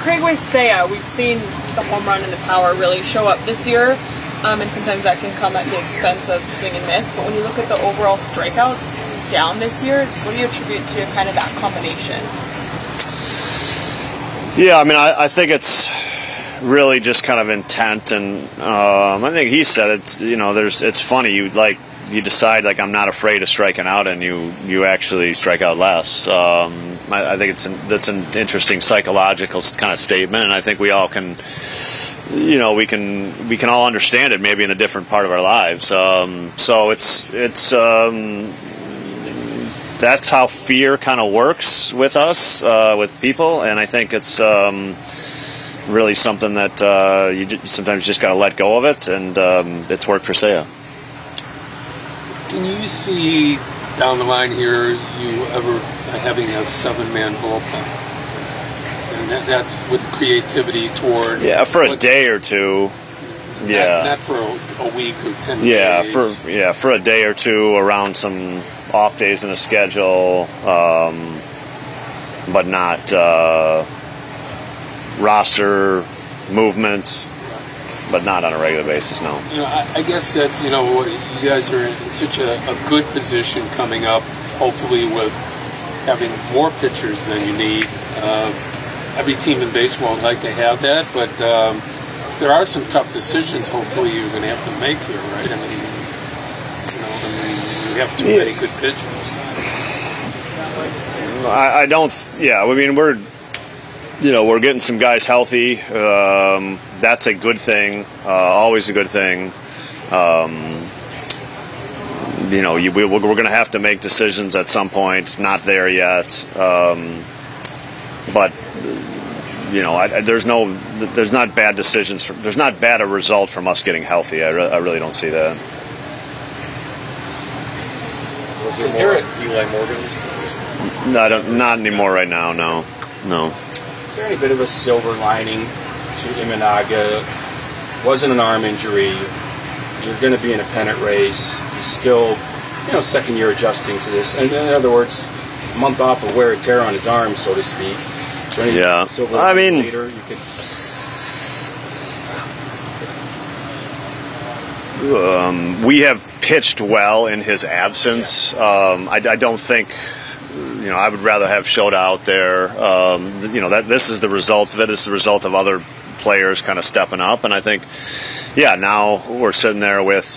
Craig, with Seiya, we've seen the home run and the power really show up this year, and sometimes that can come at the expense of swing and miss. But when you look at the overall strikeouts down this year, just what do you attribute to kind of that combination? Yeah, I mean, I think it's really just kind of intent, and I think he said it's it's funny, you decide like I'm not afraid of striking out, and you actually strike out less. I think that's an interesting psychological kind of statement, and I think we all can, we can all understand it maybe in a different part of our lives. So it's that's how fear kind of works with us, with people, and I think it's really something that you sometimes just got to let go of it, and it's worked for Seiya. Can you see down the line here you ever having a 7-man bullpen? And that's with creativity toward... Yeah, for a day or two. Yeah. Not for a week or 10 days. For a day or two around some off days in the schedule, but not roster movement. But not on a regular basis, no. I guess that's, you guys are in such a good position coming up, hopefully with having more pitchers than you need. Every team in baseball would like to have that, but there are some tough decisions hopefully you're going to have to make here, right? I mean, you have too many good pitchers. I mean, we're getting some guys healthy. That's a good thing. Always a good thing. We're going to have to make decisions at some point. Not there yet. But there's not bad decisions. There's not bad a result from us getting healthy. I really don't see that. Is there a Eli Morgan? No, not anymore right now. No. Is there any bit of a silver lining to Imanaga? Wasn't an arm injury. You're going to be in a pennant race. He's still, second year adjusting to this. And in other words, a month off of wear and tear on his arm, so to speak. Is there any silver lining later you could... We have pitched well in his absence. I don't think... I would rather have Shota out there. That this is the result of it. It's the result of other players kind of stepping up, and I think, now we're sitting there with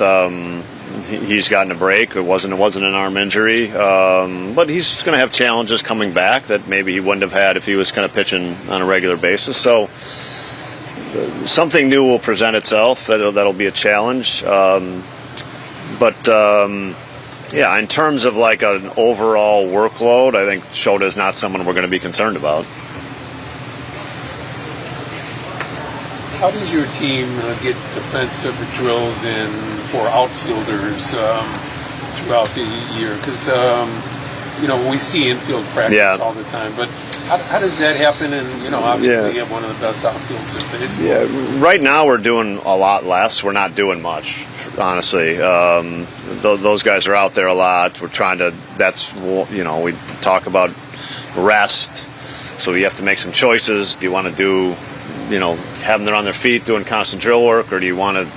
he's gotten a break. It wasn't an arm injury, but he's going to have challenges coming back that maybe he wouldn't have had if he was kind of pitching on a regular basis. So something new will present itself. That'll be a challenge, Yeah, in terms of like an overall workload, I think Shota is not someone we're going to be concerned about. How does your team get defensive drills in for outfielders throughout the year? Because, we see infield practice all the time, but how does that happen? And, obviously you have one of the best outfields in baseball. Yeah, right now we're doing a lot less. We're not doing much, honestly. Those guys are out there a lot. We're trying to, we talk about rest, so you have to make some choices. Do you want to do, have them there on their feet doing constant drill work, or do you want to,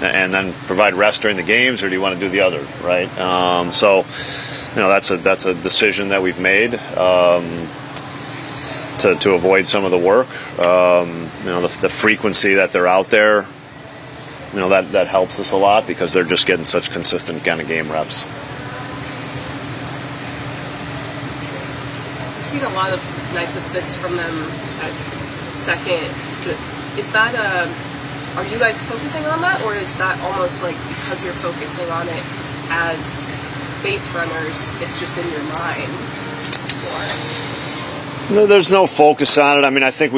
and then provide rest during the games, or do you want to do the other, right? That's a decision that we've made to avoid some of the work. The frequency that they're out there, that helps us a lot because they're just getting such consistent kind of game reps. We've seen a lot of nice assists from them at second. Is that are you guys focusing on that, or is that almost like because you're focusing on it as base runners, it's just in your mind? No, there's no focus on it. I mean, I think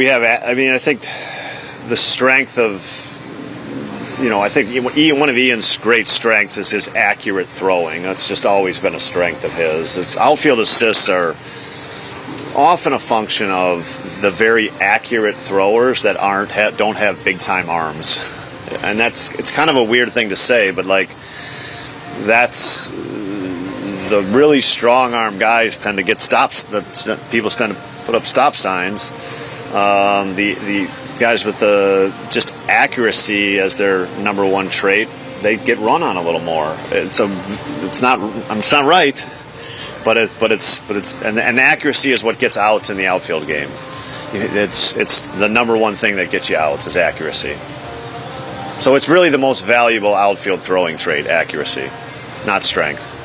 the strength of, I think one of Ian's great strengths is his accurate throwing. That's just always been a strength of his. His outfield assists are often a function of the very accurate throwers that don't have big time arms, and it's kind of a weird thing to say, but that's the really strong arm guys tend to get stops. People tend to put up stop signs, The guys with the just accuracy as their number one trait, they get run on a little more. It's not right, but accuracy is what gets outs in the outfield game. It's the number one thing that gets you outs is accuracy. So it's really the most valuable outfield throwing trait, accuracy, not strength.